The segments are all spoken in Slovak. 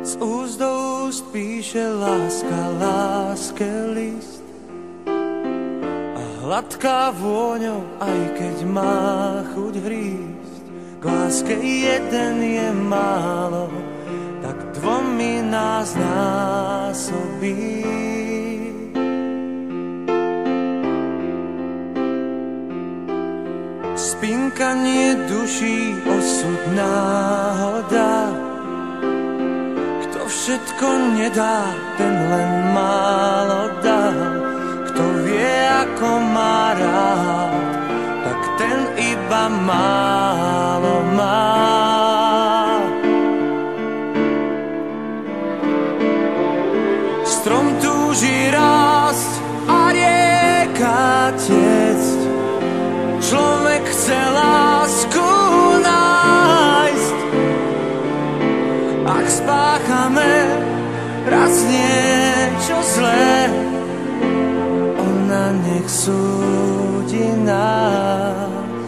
Z úst do úst píše láska, láske list. A hladká vôňou, aj keď má chuť hrísť. K láske jeden je málo, tak dvomi nás násobí. Spinkanie duší, osud, náhoda. Kto všetko nedá, ten len málo dá. Kto vie, ako má rád, tak ten iba málo má. Strom túži rásť a rieka tiecť. Človek chce lásku nájsť. Ak spáchame raz niečo zlé, ona nech súdi nás.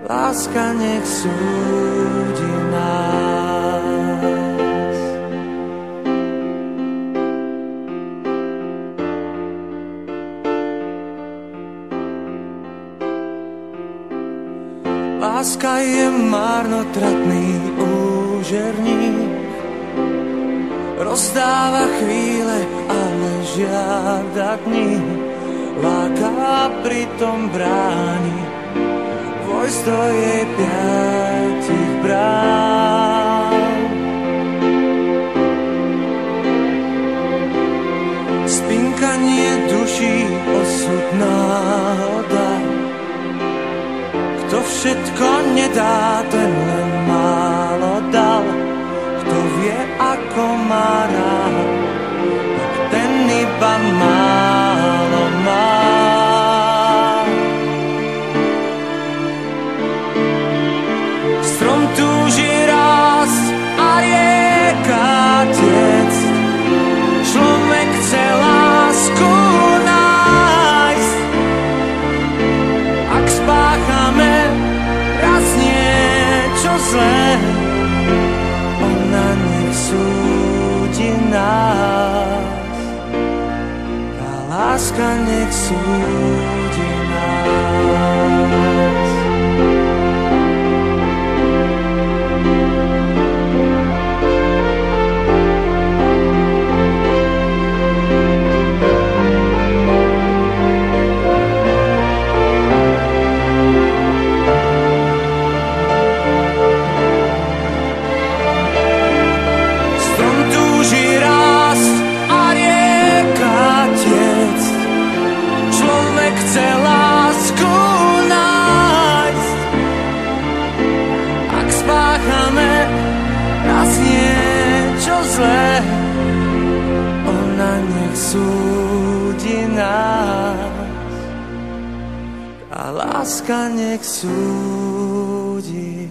Láska nech súdi nás. Láska je marnotratný úžerník, rozdáva chvíle, ale žiada dní. Láka a pritom bráni vojsť do jej 5 brán. Spinkanie duší, osud, náhoda. Kto všetko nedá, ten len málo dal. Kto vie, ako má rád, tak ten iba málo má. Strom túži rásť a rieka tiecť. Človek chce lásku nájsť. Ak spáchame raz niečo zlé, ona nech súdi nás. Tá láska nech súdi nás. Chce lásku nájsť. Ak spáchame raz niečo zlé, ona nech súdi nás. A láska nech súdi